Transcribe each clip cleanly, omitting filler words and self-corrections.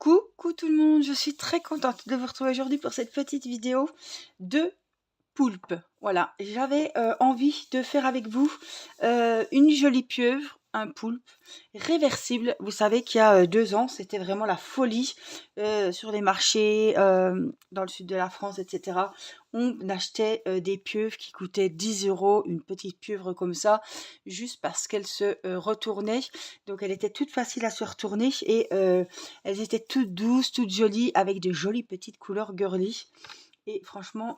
Coucou tout le monde, je suis très contente de vous retrouver aujourd'hui pour cette petite vidéo de poulpe. Voilà, j'avais envie de faire avec vous une jolie pieuvre, un poulpe réversible. Vous savez qu'il y a 2 ans, c'était vraiment la folie sur les marchés dans le sud de la France, etc. On achetait des pieuvres qui coûtaient 10 euros, une petite pieuvre comme ça, juste parce qu'elle se retournait. Donc elle était toute facile à se retourner et elles étaient toutes douces, toutes jolies, avec de jolies petites couleurs girly. Et franchement,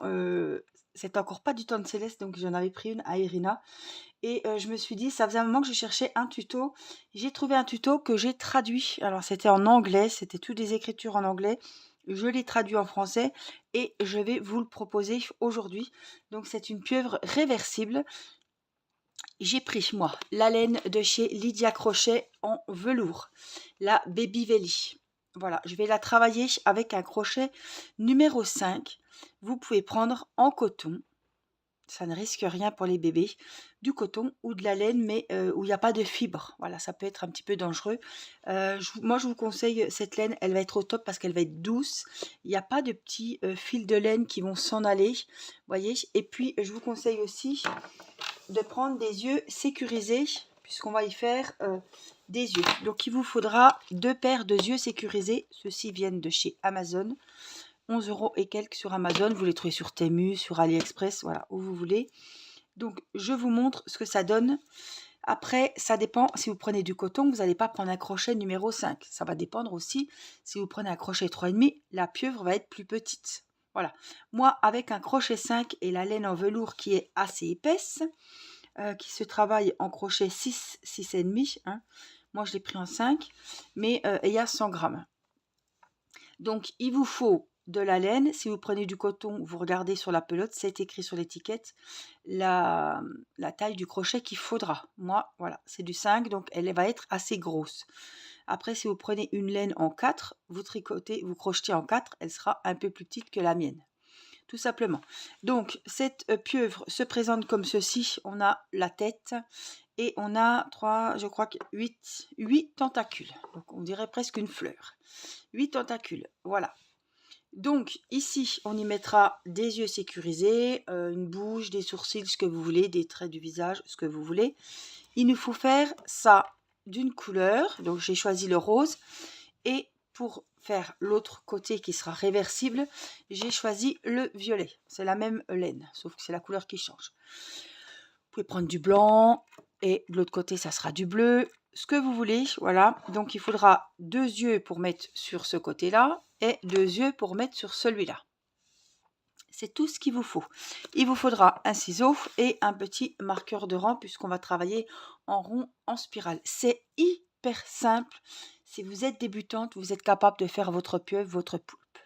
c'était encore pas du temps de Céleste, donc j'en avais pris une à Irina. Et je me suis dit, ça faisait un moment que je cherchais un tuto. J'ai trouvé un tuto que j'ai traduit. Alors c'était en anglais, c'était toutes des écritures en anglais. Je l'ai traduit en français et je vais vous le proposer aujourd'hui. Donc c'est une pieuvre réversible. J'ai pris, moi, la laine de chez Lydia Crochet en velours, la Baby Velly. Voilà, je vais la travailler avec un crochet numéro 5. Vous pouvez prendre en coton, ça ne risque rien pour les bébés, du coton ou de la laine, mais où il n'y a pas de fibres. Voilà, ça peut être un petit peu dangereux. Moi, je vous conseille cette laine, elle va être au top parce qu'elle va être douce. Il n'y a pas de petits fils de laine qui vont s'en aller, voyez. Et puis, je vous conseille aussi de prendre des yeux sécurisés, puisqu'on va y faire des yeux. Donc, il vous faudra 2 paires de yeux sécurisés. Ceux-ci viennent de chez Amazon. 11 euros et quelques sur Amazon, vous les trouvez sur Temu, sur AliExpress, voilà, où vous voulez. Donc, je vous montre ce que ça donne. Après, ça dépend, si vous prenez du coton, vous n'allez pas prendre un crochet numéro 5. Ça va dépendre aussi, si vous prenez un crochet 3,5, la pieuvre va être plus petite. Voilà. Moi, avec un crochet 5 et la laine en velours qui est assez épaisse, qui se travaille en crochet 6, 6,5, hein. Moi, je l'ai pris en 5, mais il y a 100 grammes. Donc, il vous faut de la laine. Si vous prenez du coton, vous regardez sur la pelote, c'est écrit sur l'étiquette la taille du crochet qu'il faudra. Moi, voilà, c'est du 5, donc elle va être assez grosse. Après, si vous prenez une laine en 4, vous tricotez, vous crochetez en 4, elle sera un peu plus petite que la mienne. Tout simplement. Donc, cette pieuvre se présente comme ceci. On a la tête et on a 3, je crois que 8 tentacules. Donc, on dirait presque une fleur. 8 tentacules, voilà. Donc, ici, on y mettra des yeux sécurisés, une bouche, des sourcils, ce que vous voulez, des traits du visage, ce que vous voulez. Il nous faut faire ça d'une couleur. Donc, j'ai choisi le rose. Et pour faire l'autre côté qui sera réversible, j'ai choisi le violet. C'est la même laine, sauf que c'est la couleur qui change. Vous pouvez prendre du blanc et de l'autre côté, ça sera du bleu. Ce que vous voulez, voilà. Donc, il faudra 2 yeux pour mettre sur ce côté-là et 2 yeux pour mettre sur celui-là. C'est tout ce qu'il vous faut. Il vous faudra un ciseau et un petit marqueur de rang puisqu'on va travailler en rond, en spirale. C'est hyper simple. Si vous êtes débutante, vous êtes capable de faire votre pieuvre, votre poulpe.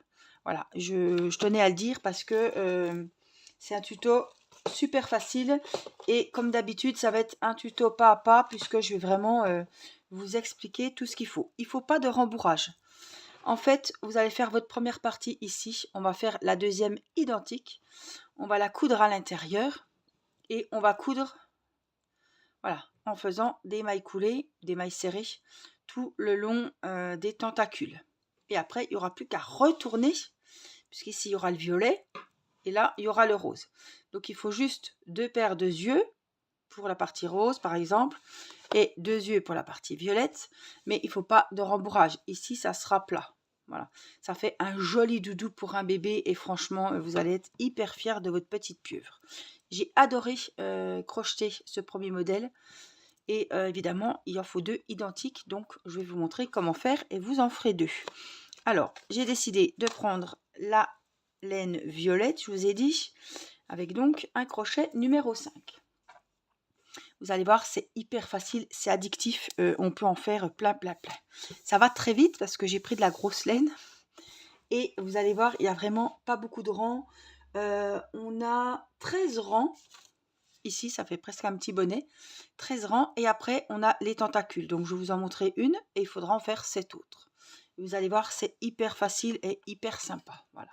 Voilà, je tenais à le dire parce que c'est un tuto super facile. Et comme d'habitude, ça va être un tuto pas à pas puisque je vais vraiment vous expliquer tout ce qu'il faut. Il ne faut pas de rembourrage. En fait, vous allez faire votre première partie ici. On va faire la deuxième identique. On va la coudre à l'intérieur. Et on va coudre, voilà, en faisant des mailles coulées, des mailles serrées, tout le long des tentacules. Et après, il n'y aura plus qu'à retourner, puisqu'ici, il y aura le violet. Et là, il y aura le rose. Donc, il faut juste 2 paires de yeux pour la partie rose, par exemple. Et 2 yeux pour la partie violette. Mais il ne faut pas de rembourrage. Ici, ça sera plat. Voilà, ça fait un joli doudou pour un bébé et franchement, vous allez être hyper fiers de votre petite pieuvre. J'ai adoré crocheter ce premier modèle et évidemment, il en faut 2 identiques, donc je vais vous montrer comment faire et vous en ferez 2. Alors, j'ai décidé de prendre la laine violette, je vous ai dit, avec donc un crochet numéro 5. Vous allez voir, c'est hyper facile, c'est addictif, on peut en faire plein. Ça va très vite parce que j'ai pris de la grosse laine. Et vous allez voir, il n'y a vraiment pas beaucoup de rangs. On a 13 rangs. Ici, ça fait presque un petit bonnet. 13 rangs. Et après, on a les tentacules. Donc, je vais vous en montrer une. Et il faudra en faire 7 autres. Et vous allez voir, c'est hyper facile et hyper sympa. Voilà.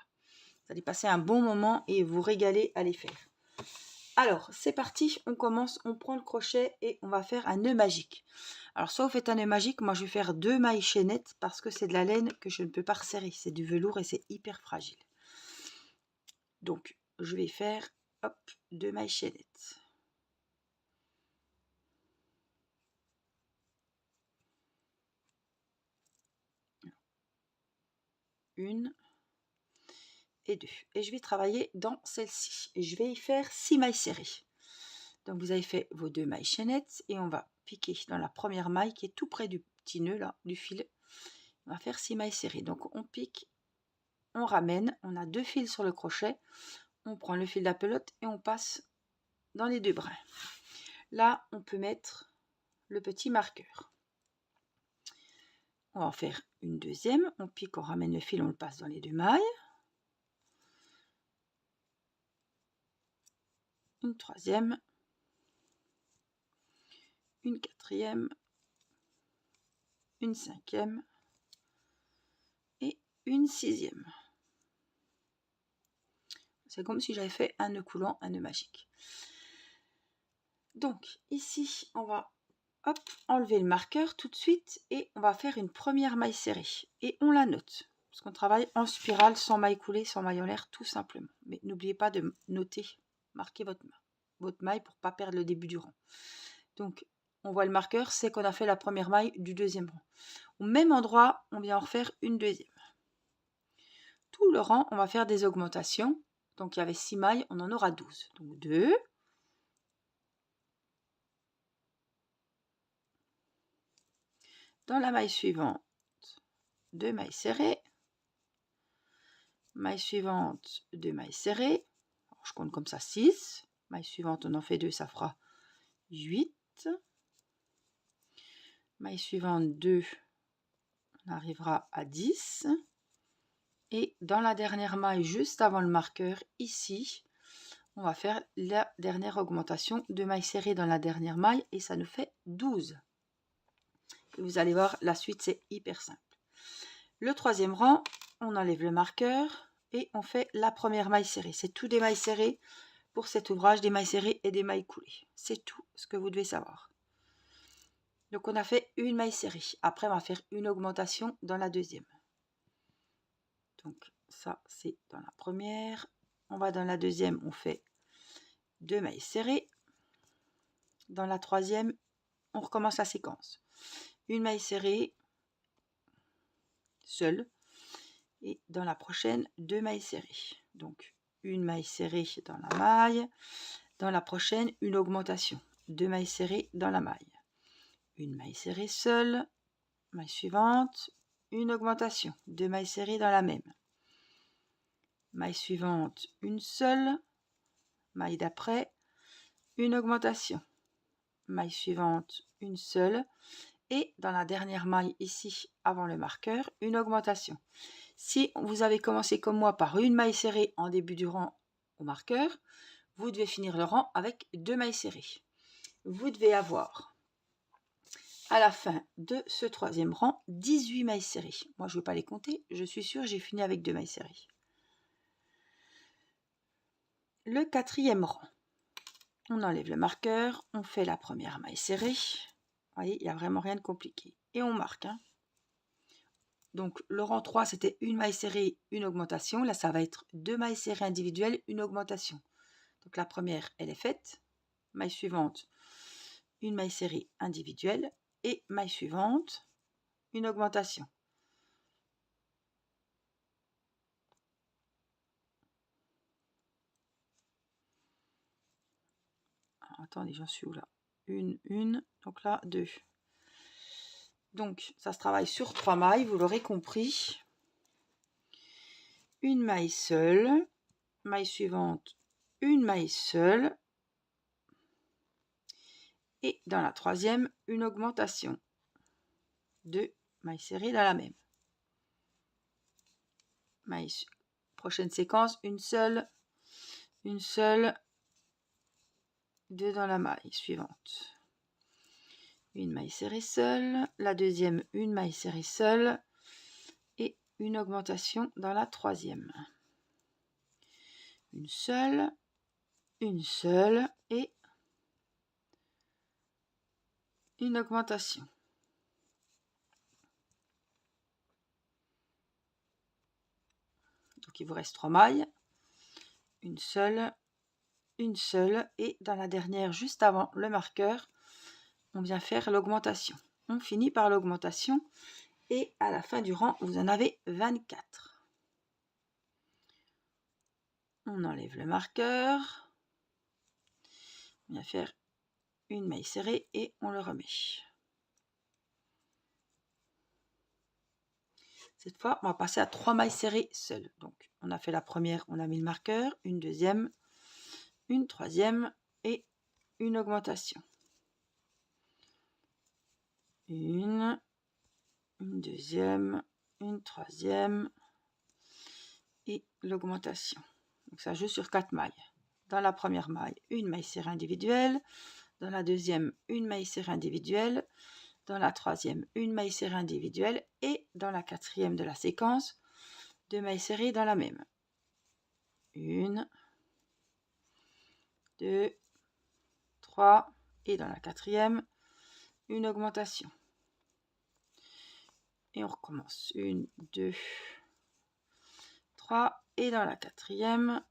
Vous allez passer un bon moment et vous régaler à les faire. Alors, c'est parti, on commence, on prend le crochet et on va faire un nœud magique. Alors, soit vous faites un nœud magique, moi je vais faire 2 mailles chaînettes parce que c'est de la laine que je ne peux pas resserrer. C'est du velours et c'est hyper fragile. Donc, je vais faire, hop, 2 mailles chaînettes. Une et 2. Et je vais travailler dans celle-ci. Et je vais y faire 6 mailles serrées. Donc, vous avez fait vos 2 mailles chaînettes et on va piquer dans la première maille qui est tout près du petit nœud là, du fil. On va faire 6 mailles serrées. Donc, on pique, on ramène, on a 2 fils sur le crochet. On prend le fil de la pelote et on passe dans les 2 brins. Là, on peut mettre le petit marqueur. On va en faire une deuxième. On pique, on ramène le fil, on le passe dans les 2 mailles. Une troisième. Une quatrième. Une cinquième. Et une sixième. C'est comme si j'avais fait un nœud coulant, un nœud magique. Donc, ici, on va hop, enlever le marqueur tout de suite et on va faire une première maille serrée. Et on la note. Parce qu'on travaille en spirale, sans maille coulée, sans maille en l'air, tout simplement. Mais n'oubliez pas de noter, marquer votre maille pour ne pas perdre le début du rang. Donc, on voit le marqueur, c'est qu'on a fait la première maille du deuxième rang. Au même endroit, on vient en refaire une deuxième. Tout le rang, on va faire des augmentations. Donc, il y avait 6 mailles, on en aura 12. Donc, 2. Dans la maille suivante, 2 mailles serrées. Maille suivante, 2 mailles serrées. Alors, je compte comme ça 6. Maille suivante, on en fait 2, ça fera 8. Maille suivante, 2, on arrivera à 10. Et dans la dernière maille, juste avant le marqueur, ici, on va faire la dernière augmentation de mailles serrées dans la dernière maille et ça nous fait 12. Et vous allez voir, la suite, c'est hyper simple. Le troisième rang, on enlève le marqueur et on fait la première maille serrée. C'est tout des mailles serrées pour cet ouvrage, des mailles serrées et des mailles coulées. C'est tout ce que vous devez savoir. Donc, on a fait une maille serrée. Après, on va faire une augmentation dans la deuxième. Donc, ça, c'est dans la première. On va dans la deuxième, on fait 2 mailles serrées. Dans la troisième, on recommence la séquence. Une maille serrée, seule. Et dans la prochaine, 2 mailles serrées. Donc, une maille serrée dans la maille. Dans la prochaine, une augmentation. 2 mailles serrées dans la maille. Une maille serrée seule. Maille suivante, une augmentation. 2 mailles serrées dans la même. Maille suivante, une seule. Maille d'après, une augmentation. Maille suivante, une seule. Et dans la dernière maille ici, avant le marqueur, une augmentation. Si vous avez commencé comme moi par une maille serrée en début du rang au marqueur, vous devez finir le rang avec 2 mailles serrées. Vous devez avoir à la fin de ce troisième rang 18 mailles serrées. Moi, je ne vais pas les compter, je suis sûre que j'ai fini avec 2 mailles serrées. Le quatrième rang, on enlève le marqueur, on fait la première maille serrée. Vous voyez, il n'y a vraiment rien de compliqué. Et on marque. Donc, le rang 3, c'était une maille serrée, une augmentation. Là, ça va être 2 mailles serrées individuelles, une augmentation. Donc, la première, elle est faite. Maille suivante, une maille serrée individuelle. Et maille suivante, une augmentation. Alors, attendez, j'en suis où là? Une, donc là, 2. Donc, ça se travaille sur 3 mailles, vous l'aurez compris. Une maille seule, maille suivante, une maille seule. Et dans la troisième, une augmentation. 2 mailles serrées dans la même. Prochaine séquence, une seule, 2 dans la maille suivante. Une maille serrée seule, la deuxième, une maille serrée seule et une augmentation dans la troisième. Une seule, une seule et une augmentation. Donc il vous reste 3 mailles, une seule et dans la dernière juste avant le marqueur, on vient faire l'augmentation. On finit par l'augmentation et à la fin du rang, vous en avez 24. On enlève le marqueur, on vient faire une maille serrée et on le remet. Cette fois, on va passer à 3 mailles serrées seules. Donc, on a fait la première, on a mis le marqueur, une deuxième, une troisième et une augmentation. Une deuxième, une troisième et l'augmentation. Donc, ça joue sur 4 mailles. Dans la première maille, une maille serrée individuelle. Dans la deuxième, une maille serrée individuelle. Dans la troisième, une maille serrée individuelle. Et dans la quatrième de la séquence, 2 mailles serrées dans la même. Une, 2, 3 et dans la quatrième, une augmentation. Et on recommence. 1, 2, 3 et dans la quatrième,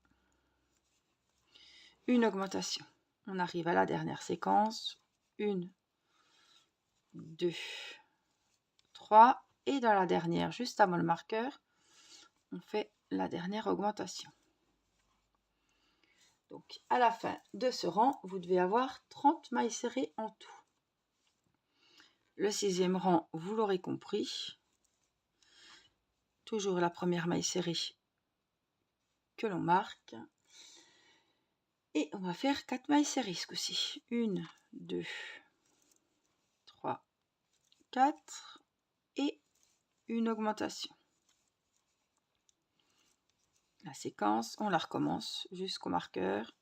une augmentation. On arrive à la dernière séquence. 1, 2, 3 et dans la dernière, juste avant le marqueur, on fait la dernière augmentation. Donc à la fin de ce rang, vous devez avoir 30 mailles serrées en tout. Le 6e rang, vous l'aurez compris, toujours la première maille serrée que l'on marque. Et on va faire 4 mailles serrées ce coup-ci. 1, 2, 3, 4 et une augmentation. La séquence, on la recommence jusqu'au marqueur.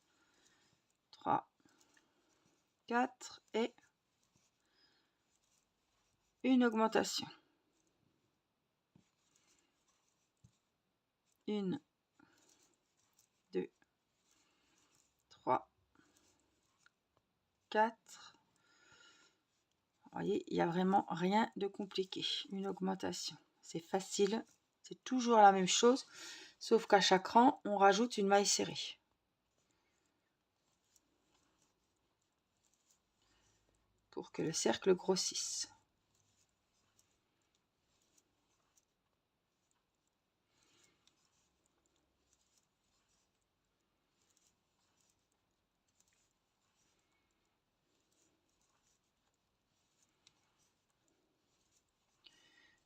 3, 4 et une augmentation. 1, 2, 3, 4. Vous voyez, il n'y a vraiment rien de compliqué. Une augmentation, c'est facile, c'est toujours la même chose, sauf qu'à chaque rang, on rajoute une maille serrée. Pour que le cercle grossisse.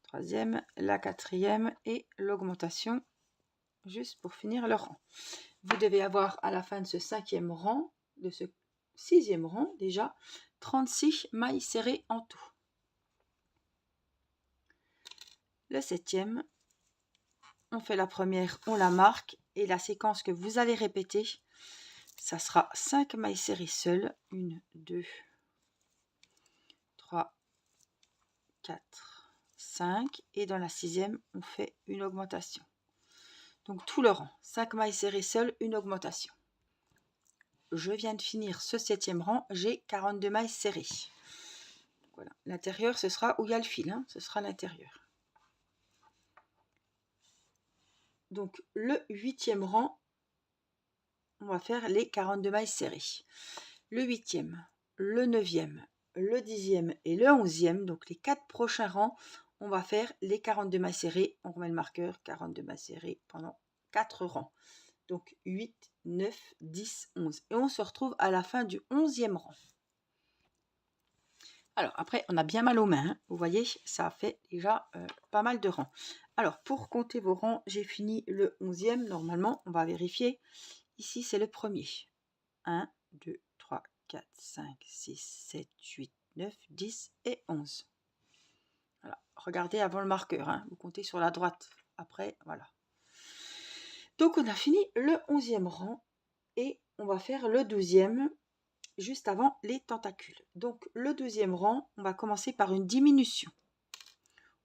Troisième, la quatrième et l'augmentation, juste pour finir le rang. Vous devez avoir à la fin de ce 5e rang, de ce 6e rang déjà, 36 mailles serrées en tout. Le 7e, on fait la première, on la marque et la séquence que vous allez répéter, ça sera 5 mailles serrées seules. 1, 2, 3, 4, 5 et dans la 6e, on fait une augmentation. Donc tout le rang, 5 mailles serrées seules, une augmentation. Je viens de finir ce 7e rang, j'ai 42 mailles serrées. Voilà, l'intérieur ce sera où il y a le fil, hein, ce sera l'intérieur. Donc le 8e rang, on va faire les 42 mailles serrées. Le 8e, le 9e, le 10e et le 11e, donc les 4 prochains rangs, on va faire les 42 mailles serrées. On remet le marqueur, 42 mailles serrées pendant 4 rangs. Donc 8, 9, 10, 11. Et on se retrouve à la fin du 11e rang. Alors après, on a bien mal aux mains. Hein. Vous voyez, ça fait déjà pas mal de rangs. Alors pour compter vos rangs, j'ai fini le 11e. Normalement, on va vérifier. Ici, c'est le premier. 1, 2, 3, 4, 5, 6, 7, 8, 9, 10 et 11. Voilà. Regardez avant le marqueur. Hein. Vous comptez sur la droite. Après, voilà. Donc, on a fini le 11e rang. Et on va faire le 12e juste avant les tentacules. Donc, le 12e rang, on va commencer par une diminution.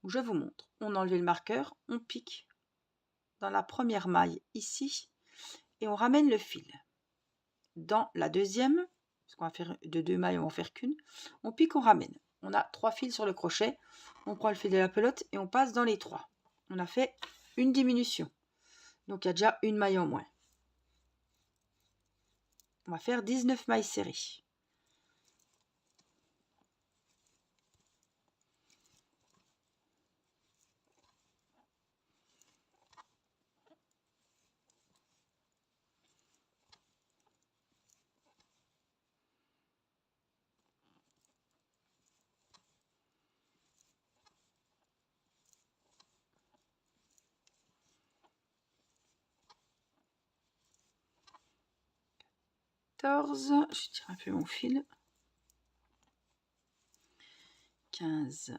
Je vous montre. On enlève le marqueur. On pique dans la première maille ici. Et on ramène le fil. dans la deuxième, parce qu'on va faire de 2 mailles, on va en faire qu'une, on pique, on ramène. On a 3 fils sur le crochet, on prend le fil de la pelote et on passe dans les 3. On a fait une diminution, donc il y a déjà une maille en moins. On va faire 19 mailles serrées. Je tire un peu mon fil. 15,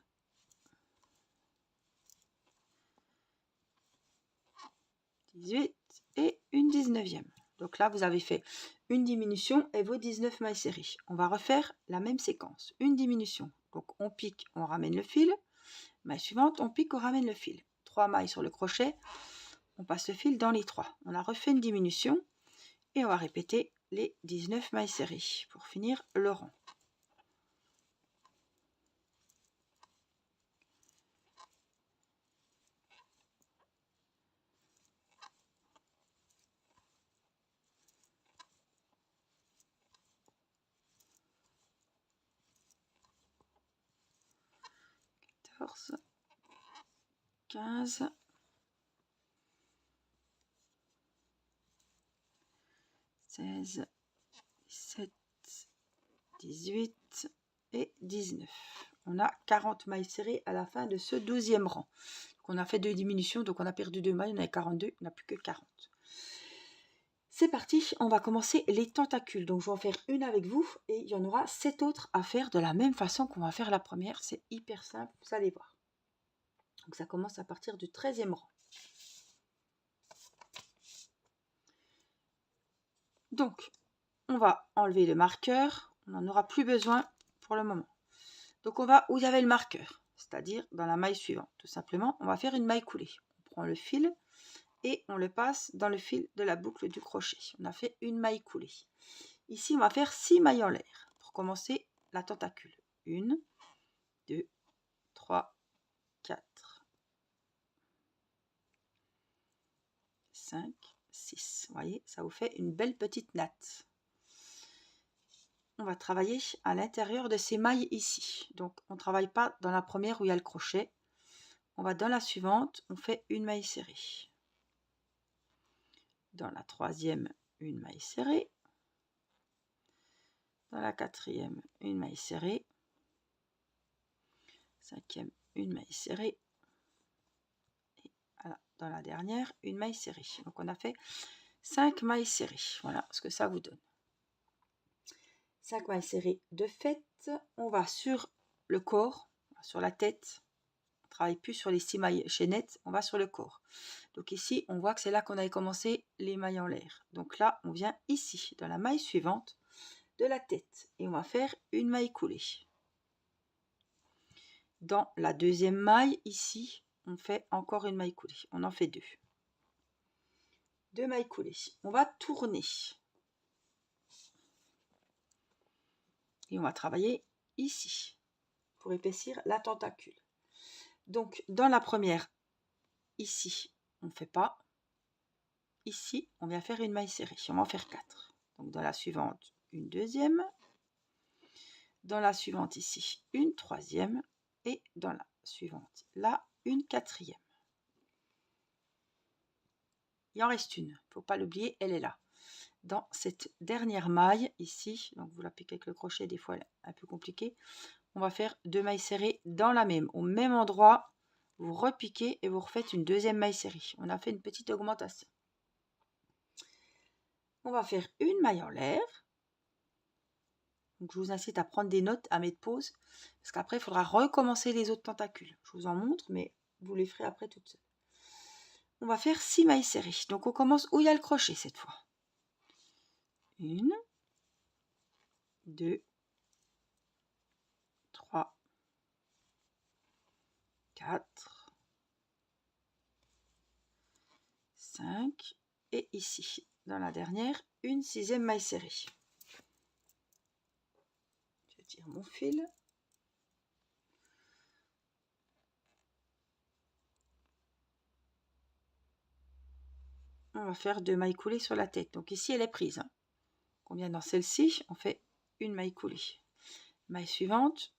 18 et une 19e. Donc là, vous avez fait une diminution et vos 19 mailles serrées. On va refaire la même séquence. Une diminution. Donc on pique, on ramène le fil. Maille suivante, on pique, on ramène le fil. 3 mailles sur le crochet. On passe le fil dans les 3. On a refait une diminution et on va répéter les 19 mailles serrées pour finir le rang. Quatorze, 15, 16, 17, 18 et 19. On a 40 mailles serrées à la fin de ce 12e rang. Donc on a fait 2 diminutions, donc on a perdu 2 mailles, on avait 42, on n'a plus que 40. C'est parti, on va commencer les tentacules. Donc je vais en faire une avec vous et il y en aura 7 autres à faire de la même façon qu'on va faire la première. C'est hyper simple, vous allez voir. Donc ça commence à partir du 13e rang. Donc on va enlever le marqueur, on n'en aura plus besoin pour le moment. Donc on va où il y avait le marqueur, c'est-à-dire dans la maille suivante. Tout simplement, on va faire une maille coulée. On prend le fil et on le passe dans le fil de la boucle du crochet. On a fait une maille coulée. Ici, on va faire 6 mailles en l'air pour commencer la tentacule. 1, 2, 3, 4, 5, 6. Vous voyez, ça vous fait une belle petite natte. On va travailler à l'intérieur de ces mailles ici. Donc, on ne travaille pas dans la première où il y a le crochet. On va dans la suivante, on fait une maille serrée. Dans la troisième, une maille serrée. Dans la quatrième, une maille serrée. Cinquième, une maille serrée. Et voilà, dans la dernière, une maille serrée. Donc, on a fait 5 mailles serrées. Voilà ce que ça vous donne. 5 mailles serrées de fait. On va sur le corps, sur la tête. On ne travaille plus sur les 6 mailles chaînettes, on va sur le corps. Donc ici, on voit que c'est là qu'on avait commencé les mailles en l'air. Donc là, on vient ici, dans la maille suivante de la tête. Et on va faire une maille coulée. Dans la deuxième maille, ici, on fait encore une maille coulée. On en fait 2. 2 mailles coulées. On va tourner. Et on va travailler ici pour épaissir la tentacule. Donc dans la première, ici, on ne fait pas. Ici, on vient faire une maille serrée. On va en faire 4. Donc dans la suivante, une deuxième. Dans la suivante ici, une troisième. Et dans la suivante, là, une quatrième. Il en reste une. Il ne faut pas l'oublier, elle est là. Dans cette dernière maille ici, donc vous la piquez avec le crochet, des fois elle est un peu compliquée, on va faire 2 mailles serrées dans la même, au même endroit, vous repiquez et vous refaites une deuxième maille serrée. On a fait une petite augmentation. On va faire une maille en l'air. Donc je vous incite à prendre des notes, à mettre pause, parce qu'après il faudra recommencer les autres tentacules. Je vous en montre, mais vous les ferez après toutes seules. On va faire 6 mailles serrées. Donc on commence où il y a le crochet cette fois. 1, 2, 3, 4, 5 et ici dans la dernière, une 6e maille serrée. Je tire mon fil. On va faire 2 mailles coulées sur la tête. Donc ici, elle est prise. Hein. On vient dans celle-ci, on fait une maille coulée. Maille suivante,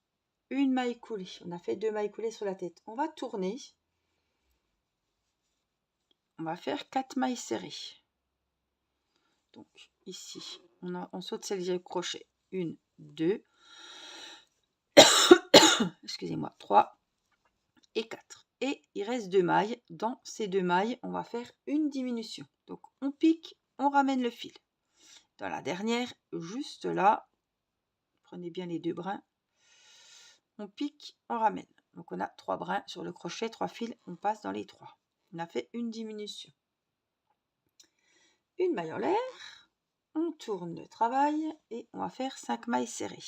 une maille coulée. On a fait 2 mailles coulées sur la tête. On va tourner. On va faire 4 mailles serrées. Donc ici, on saute celle du crochet. 1, 2, excusez-moi, 3 et 4. Et il reste 2 mailles. Dans ces 2 mailles, on va faire une diminution. Donc on pique, on ramène le fil. Dans la dernière, juste là, prenez bien les 2 brins. On pique, on ramène. Donc on a 3 brins sur le crochet, 3 fils, on passe dans les 3. On a fait une diminution. Une maille en l'air, on tourne le travail et on va faire 5 mailles serrées.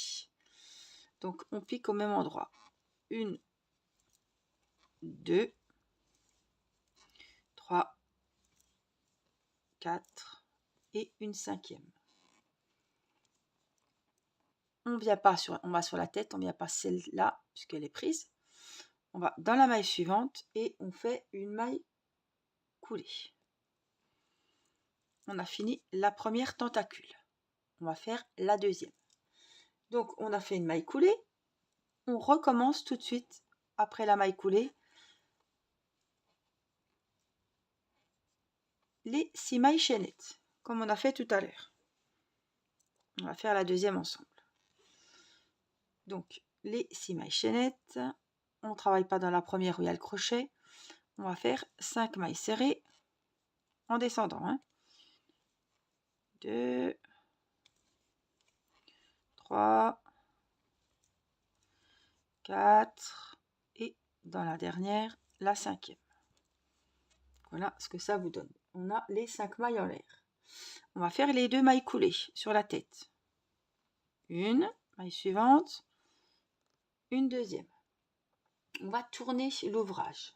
Donc on pique au même endroit. 1, 2, 3, 4 et une 5e. On va sur la tête, on ne vient pas celle-là puisqu'elle est prise. On va dans la maille suivante et on fait une maille coulée. On a fini la première tentacule. On va faire la deuxième. Donc on a fait une maille coulée. On recommence tout de suite après la maille coulée les 6 mailles chaînettes comme on a fait tout à l'heure. On va faire la deuxième ensemble. Donc les 6 mailles chaînettes, on ne travaille pas dans la première où il y a le crochet. On va faire 5 mailles serrées en descendant. 2, 3, 4 et dans la dernière, la 5e. Voilà ce que ça vous donne. On a les 5 mailles en l'air. On va faire les 2 mailles coulées sur la tête. Une, maille suivante, une deuxième. On va tourner l'ouvrage.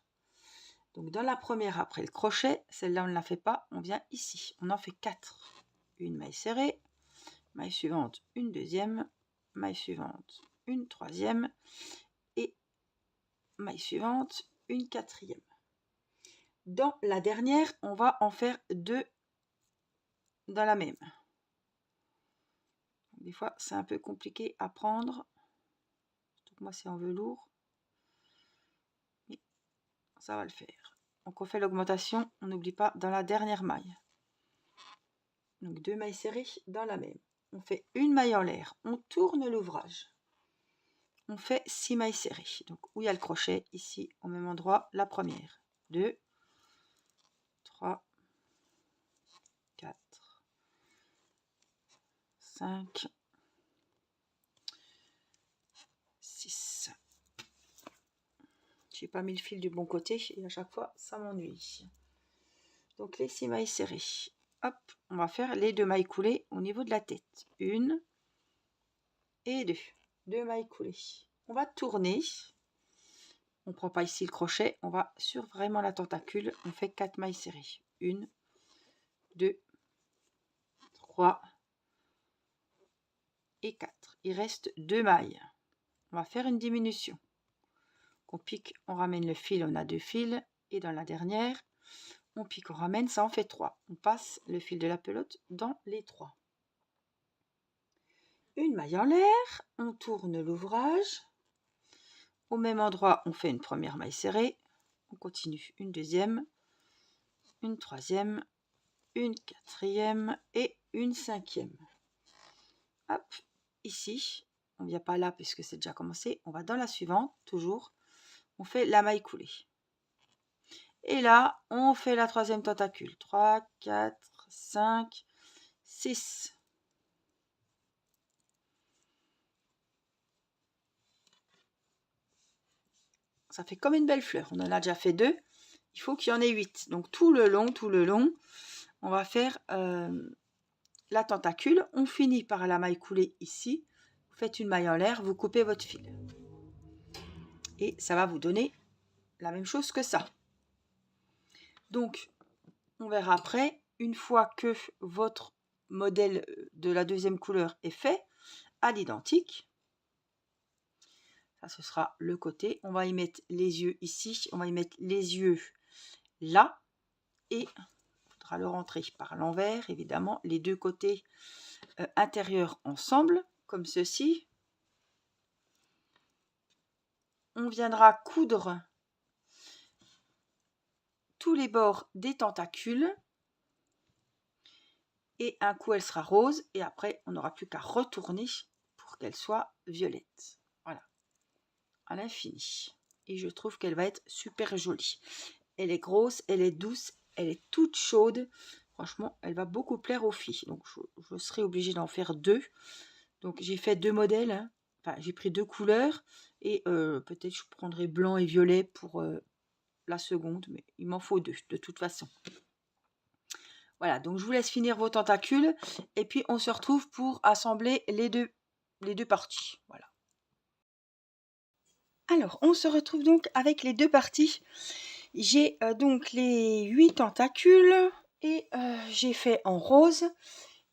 Donc dans la première après le crochet, celle-là on ne la fait pas, on vient ici. On en fait 4. Une maille serrée, maille suivante, une deuxième, maille suivante, une troisième et maille suivante, une 4e. Dans la dernière, on va en faire 2 dans la même. Des fois, c'est un peu compliqué à prendre. Surtout que moi, c'est en velours. Mais ça va le faire. Donc, on fait l'augmentation. On n'oublie pas dans la dernière maille. Donc, 2 mailles serrées dans la même. On fait une maille en l'air. On tourne l'ouvrage. On fait 6 mailles serrées. Donc, où il y a le crochet, ici, au même endroit, la première. 2, 3, 4, 5, 6. J'ai pas mis le fil du bon côté et à chaque fois ça m'ennuie. Donc les 6 mailles serrées. Hop, on va faire les 2 mailles coulées au niveau de la tête. 1 et 2. 2 mailles coulées. On va tourner. On ne prend pas ici le crochet. On va sur vraiment la tentacule. On fait 4 mailles serrées. 1, 2, 3 et 4. Il reste 2 mailles. On va faire une diminution. On pique, on ramène le fil. On a 2 fils. Et dans la dernière, on pique, on ramène, ça en fait 3. On passe le fil de la pelote dans les 3. Une maille en l'air, on tourne l'ouvrage. Au même endroit, on fait une première maille serrée. On continue une deuxième, une troisième, une quatrième et une 5e. Hop, ici, on ne vient pas là puisque c'est déjà commencé. On va dans la suivante, toujours. On fait la maille coulée. Et là, on fait la 3e tentacule. 3, 4, 5, 6. Ça fait comme une belle fleur. On en a déjà fait 2. Il faut qu'il y en ait 8. Donc tout le long, on va faire la tentacule. On finit par la maille coulée ici. Vous faites une maille en l'air, vous coupez votre fil. Et ça va vous donner la même chose que ça. Donc, on verra après une fois que votre modèle de la deuxième couleur est fait, à l'identique. Ça, ce sera le côté. On va y mettre les yeux ici. On va y mettre les yeux là. Et il faudra le rentrer par l'envers, évidemment. Les deux côtés intérieurs ensemble, comme ceci. On viendra coudre tous les bords des tentacules. Et un coup, elle sera rose. Et après, on n'aura plus qu'à retourner pour qu'elle soit violette. Voilà. À l'infini. Et je trouve qu'elle va être super jolie. Elle est grosse, elle est douce, elle est toute chaude. Franchement, elle va beaucoup plaire aux filles. Donc, je serai obligée d'en faire deux. Donc, j'ai fait deux modèles. Hein. Enfin, j'ai pris deux couleurs. Et peut-être je prendrai blanc et violet pour la seconde. Mais il m'en faut deux, de toute façon. Voilà, donc je vous laisse finir vos tentacules. Et puis, on se retrouve pour assembler les deux parties. Voilà. Alors, on se retrouve donc avec les deux parties. J'ai donc les 8 tentacules et j'ai fait en rose.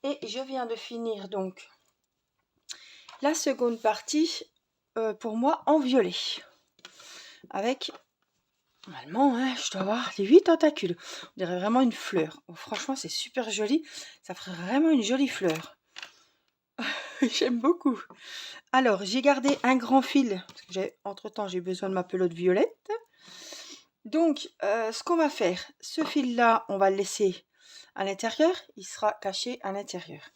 Et je viens de finir donc la seconde partie pour moi en violet. Avec, normalement, hein, je dois avoir les 8 tentacules. On dirait vraiment une fleur. Oh, franchement, c'est super joli. Ça ferait vraiment une jolie fleur. J'aime beaucoup. Alors, j'ai gardé un grand fil. Parce que entre-temps, j'ai besoin de ma pelote violette. Donc, ce qu'on va faire, ce fil-là, on va le laisser à l'intérieur. Il sera caché à l'intérieur.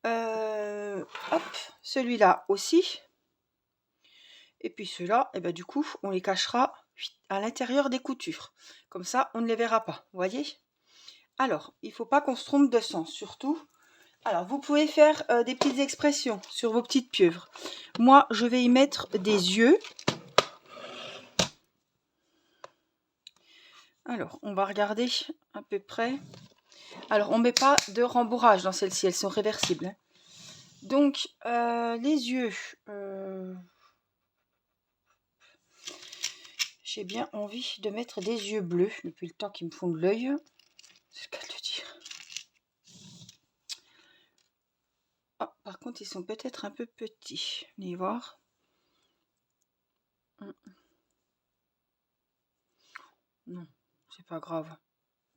Hop, celui-là aussi. Et puis ceux-là, et ben, du coup, on les cachera à l'intérieur des coutures. Comme ça, on ne les verra pas. Vous voyez? Alors, il ne faut pas qu'on se trompe de sens, surtout. Alors, vous pouvez faire des petites expressions sur vos petites pieuvres. Moi, je vais y mettre des yeux. Alors, on va regarder à peu près. Alors, on ne met pas de rembourrage dans celles-ci, elles sont réversibles. Hein. Donc, les yeux, j'ai bien envie de mettre des yeux bleus depuis le temps qu'ils me font de l'œil. C'est le cas de le dire. Oh, par contre, ils sont peut-être un peu petits. Venez voir. Non, c'est pas grave.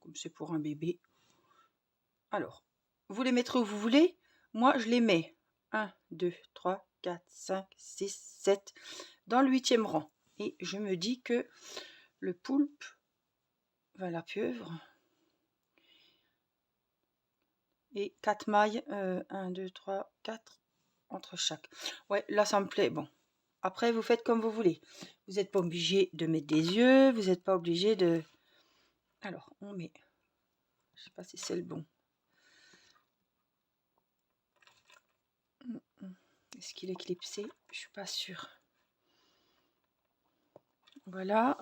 Comme c'est pour un bébé. Alors, vous les mettrez où vous voulez. Moi, je les mets 1, 2, 3, 4, 5, 6, 7 dans le 8e rang. Et je me dis que le poulpe, enfin la pieuvre, et 4 mailles, 1, 2, 3, 4 entre chaque. Ouais, là ça me plaît. Bon, après vous faites comme vous voulez. Vous n'êtes pas obligé de mettre des yeux, vous n'êtes pas obligé de... Alors, on met... Je sais pas si c'est le bon. Est-ce qu'il est clipsé? Je suis pas sûre. Voilà.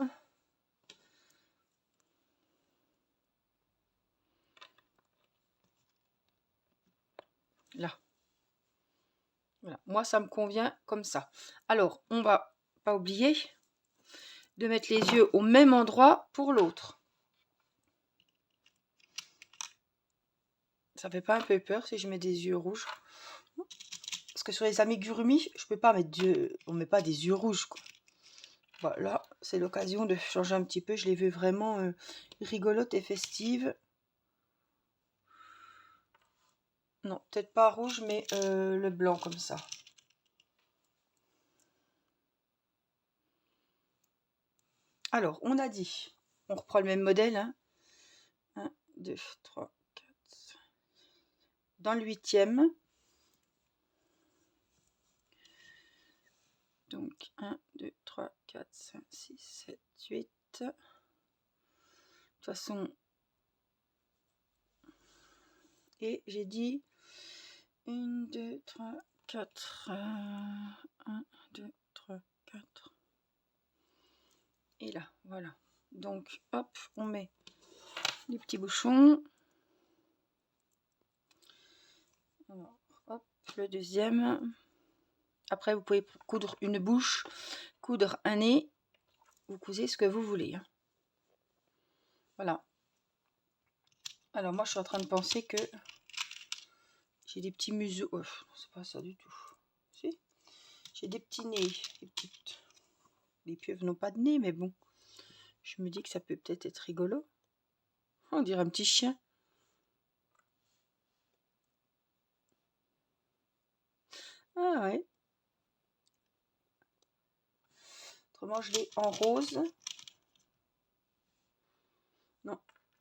Là. Voilà. Moi, ça me convient comme ça. Alors, on va pas oublier de mettre les yeux au même endroit pour l'autre. Ça fait pas un peu peur si je mets des yeux rouges? Parce que sur les amigurumi, je peux pas mettre on met pas des yeux rouges, quoi. Voilà, c'est l'occasion de changer un petit peu. Je les veux vraiment rigolotes et festives. Non, peut-être pas rouge, mais le blanc comme ça. Alors, on a dit, on reprend le même modèle. Hein. 1, 2, 3, 4, 5. Dans le 8e. Donc, 1, 2, 3, 4, 5, 6, 7, 8. De toute façon, et j'ai dit 1, 2, 3, 4. 1, 2, 3, 4. Et là, voilà. Donc, hop, on met les petits bouchons. Alors, hop, le deuxième. Après, vous pouvez coudre une bouche, coudre un nez. Vous cousez ce que vous voulez. Hein. Voilà. Alors moi je suis en train de penser que j'ai des petits museaux. Oh, c'est pas ça du tout. Si, j'ai des petits nez. Les pieuvres n'ont pas de nez, mais bon. Je me dis que ça peut peut-être être rigolo. On dirait un petit chien. Ah ouais. Autrement, je l'ai en rose. Non,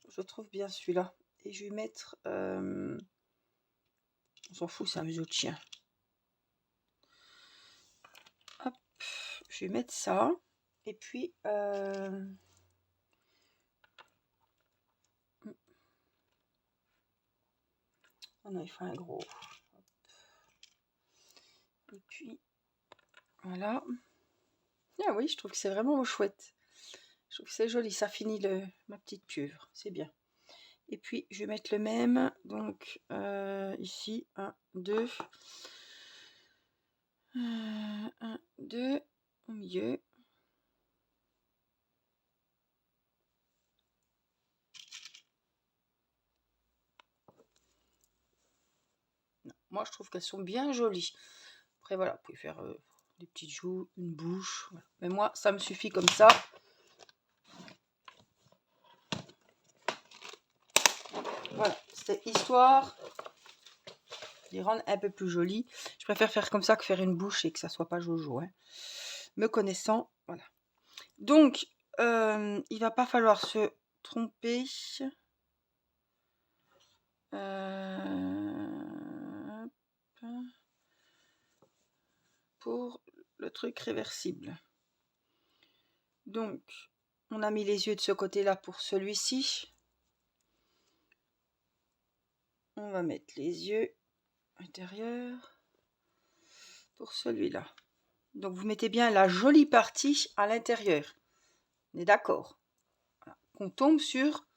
je trouve bien celui-là. Et je vais mettre... on s'en fout, c'est un museau de chien. Hop, je vais mettre ça. Et puis... oh non, il faut un gros. Hop. Et puis, voilà. Ah oui, je trouve que c'est vraiment chouette. Je trouve que c'est joli, ça finit ma petite pieuvre, c'est bien. Et puis, je vais mettre le même, donc ici, 1, 2. 1, 2, au milieu. Non, moi, je trouve qu'elles sont bien jolies. Après, voilà, vous pouvez faire des petites joues, une bouche. Voilà. Mais moi, ça me suffit comme ça. Voilà, c'est histoire de les rendre un peu plus jolies. Je préfère faire comme ça que faire une bouche et que ça soit pas jojo. Hein. Me connaissant, voilà. Donc, il va pas falloir se tromper. Pour le truc réversible. Donc, on a mis les yeux de ce côté-là pour celui-ci. On va mettre les yeux intérieurs pour celui-là. Donc, vous mettez bien la jolie partie à l'intérieur. On est d'accord. Voilà. On tombe sur...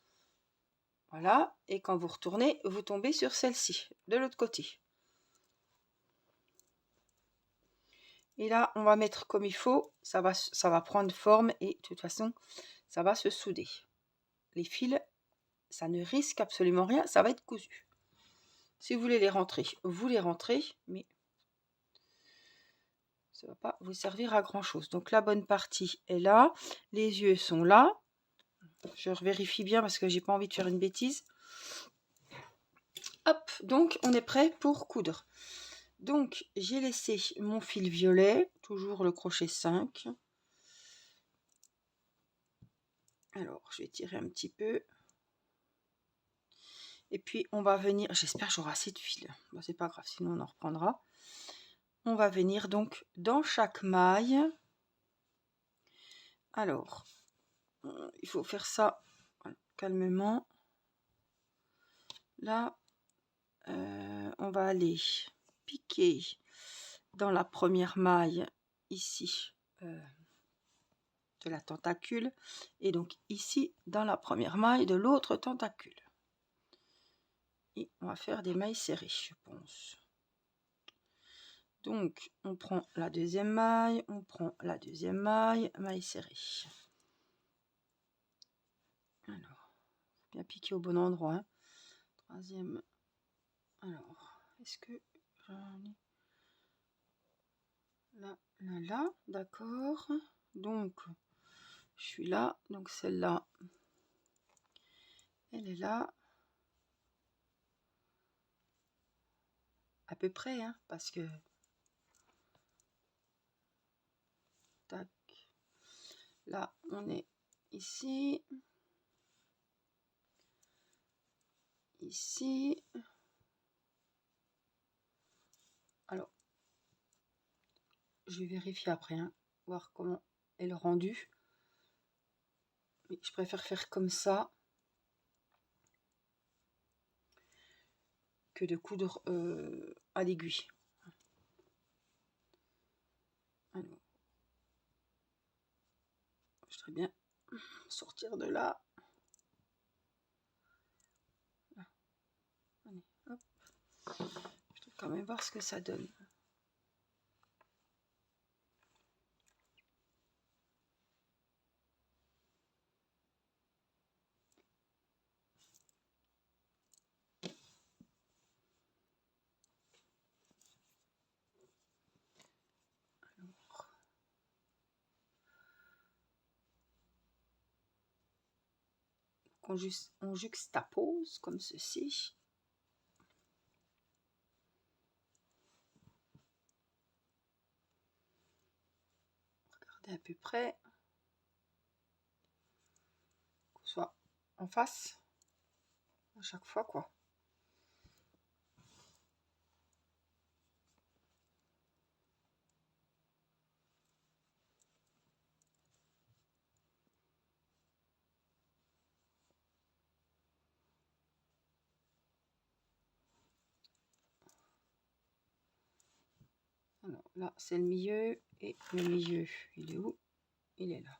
Voilà. Et quand vous retournez, vous tombez sur celle-ci, de l'autre côté. Et là, on va mettre comme il faut. Ça va prendre forme et de toute façon, ça va se souder. Les fils, ça ne risque absolument rien. Ça va être cousu. Si vous voulez les rentrer, vous les rentrez, mais ça ne va pas vous servir à grand chose. Donc la bonne partie est là, les yeux sont là. Je vérifie bien parce que j'ai pas envie de faire une bêtise. Hop, donc on est prêt pour coudre. Donc j'ai laissé mon fil violet, toujours le crochet 5. Alors je vais tirer un petit peu. Et puis on va venir, j'espère que j'aurai assez de fil. Bon, c'est pas grave, sinon on en reprendra. On va venir donc dans chaque maille. Alors, il faut faire ça calmement. Là, on va aller piquer dans la première maille ici de la tentacule et donc ici dans la première maille de l'autre tentacule. Et on va faire des mailles serrées, je pense. Donc, on prend la deuxième maille, on prend la deuxième maille, maille serrée. Alors, bien piquer au bon endroit. Hein. Troisième. Alors, est-ce que là, d'accord. Donc, je suis là. Donc, celle-là, elle est là. À peu près, hein, parce que... Tac. Là, on est ici. Ici. Alors, je vais vérifier après, hein, voir comment est le rendu. Mais je préfère faire comme ça que de coudre à l'aiguille. Alors, je voudrais bien sortir de là. Allez, hop. Je vais quand même voir ce que ça donne. qu'on juxtapose comme ceci. Regardez à peu près, qu'on soit en face à chaque fois, quoi. Alors là, c'est le milieu, et le milieu, il est où? Il est là.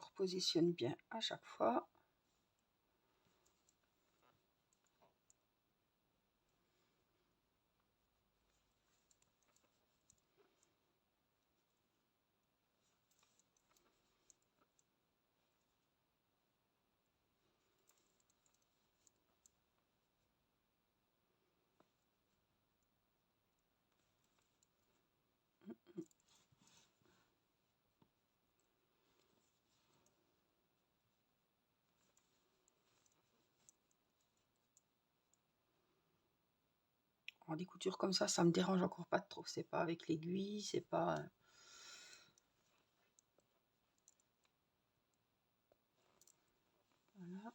On repositionne bien à chaque fois. Alors, des coutures comme ça me dérange encore pas trop. C'est pas avec l'aiguille, c'est pas... Voilà.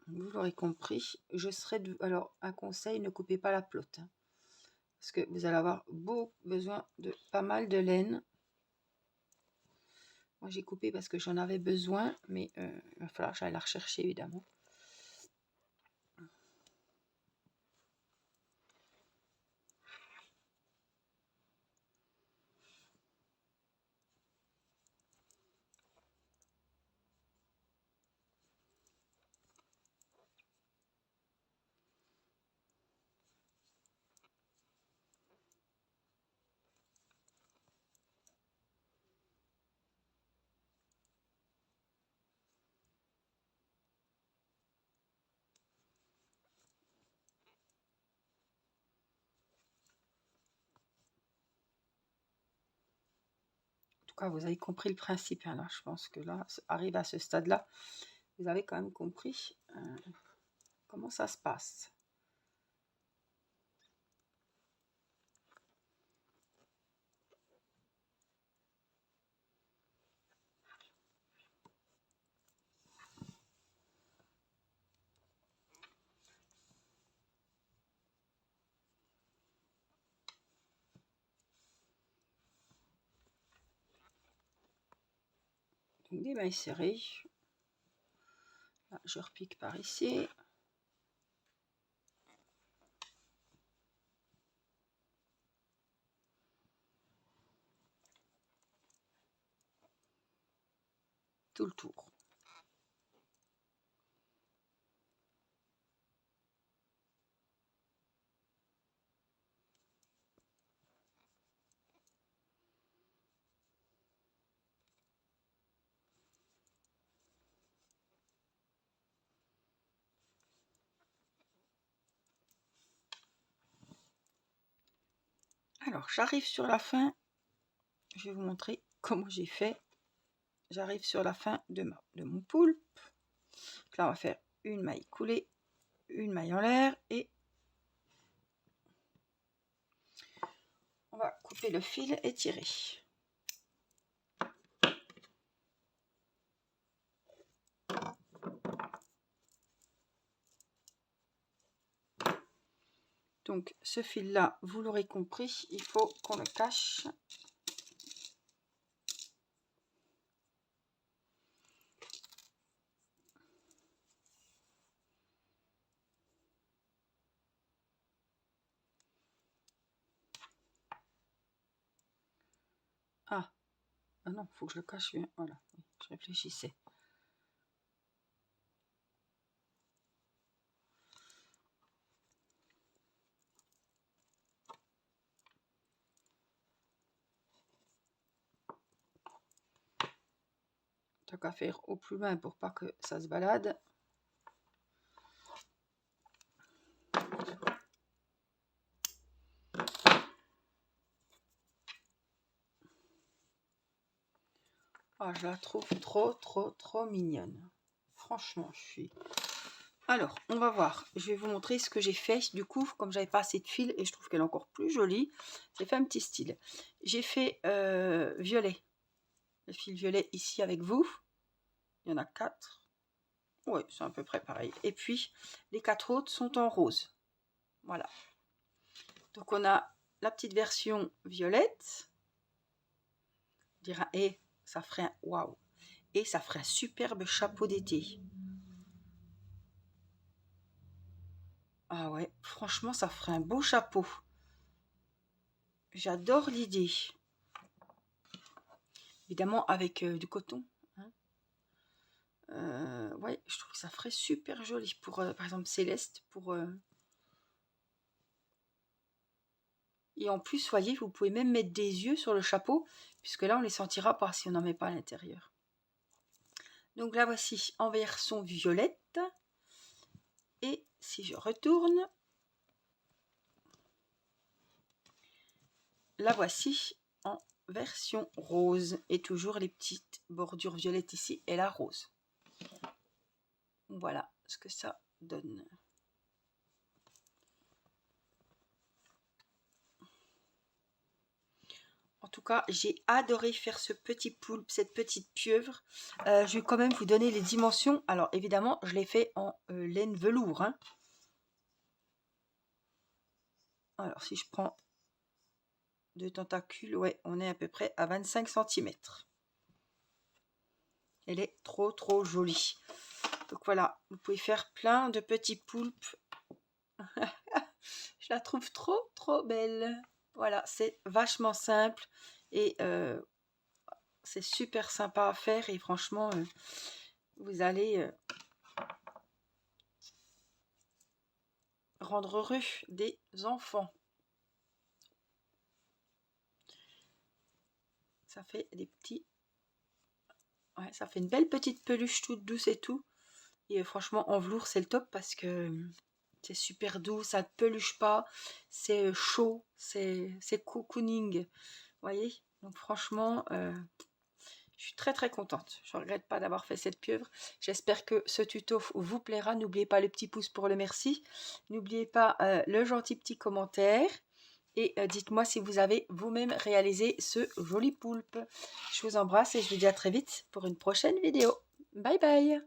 Vous l'aurez compris, je serai de... Alors, un conseil, ne coupez pas la pelote. Hein, parce que vous allez avoir besoin de pas mal de laine. Moi, j'ai coupé parce que j'en avais besoin, mais il va falloir que j'aille la rechercher, évidemment. En tout cas, vous avez compris le principe. Hein, là, je pense que là, arrive à ce stade-là, vous avez quand même compris comment ça se passe. Donc, des mailles serrées. Là, je repique par ici. Tout le tour. Alors, j'arrive sur la fin. Je vais vous montrer comment j'ai fait. J'arrive sur la fin de mon poulpe. Donc là, on va faire une maille coulée, une maille en l'air et on va couper le fil et tirer. Donc, ce fil-là, vous l'aurez compris, il faut qu'on le cache. Ah, Ah non, faut que je le cache bien. Voilà, je réfléchissais. Tant qu'à faire au plus loin pour pas que ça se balade. Ah, je la trouve trop mignonne. Franchement, je suis... Alors, on va voir. Je vais vous montrer ce que j'ai fait. Du coup, comme j'avais pas assez de fil et je trouve qu'elle est encore plus jolie, j'ai fait un petit style. J'ai fait violet. Le fil violet ici avec vous. Il y en a 4. Oui, c'est à peu près pareil. Et puis, les 4 autres sont en rose. Voilà. Donc, on a la petite version violette. Et ça ferait un... Waouh! Et ça ferait un superbe chapeau d'été. Ah ouais, franchement, ça ferait un beau chapeau. J'adore l'idée. Évidemment, avec du coton. Hein. Ouais, je trouve que ça ferait super joli pour, par exemple, Céleste. Et en plus, voyez, vous pouvez même mettre des yeux sur le chapeau, puisque là, on les sentira pas si on n'en met pas à l'intérieur. Donc là, voici en version violette. Et si je retourne, la voici en version rose. Et toujours les petites bordures violettes ici et la rose. Voilà ce que ça donne. En tout cas, j'ai adoré faire ce petit poulpe, cette petite pieuvre. Je vais quand même vous donner les dimensions. Alors évidemment, je l'ai fait en laine velours. Hein. Alors si je prends 2 tentacules, ouais, on est à peu près à 25 cm. Elle est trop jolie. Donc voilà, vous pouvez faire plein de petits poulpes. Je la trouve trop belle. Voilà, c'est vachement simple et c'est super sympa à faire et franchement, vous allez rendre heureux des enfants. Ça fait des petits... Ouais, ça fait une belle petite peluche toute douce et tout. Et franchement, en velours, c'est le top parce que c'est super doux, ça ne peluche pas, c'est chaud, c'est cocooning. Vous voyez? Donc franchement, je suis très contente. Je ne regrette pas d'avoir fait cette pieuvre. J'espère que ce tuto vous plaira. N'oubliez pas le petit pouce pour le merci. N'oubliez pas le gentil petit commentaire. Et dites-moi si vous avez vous-même réalisé ce joli poulpe. Je vous embrasse et je vous dis à très vite pour une prochaine vidéo. Bye bye!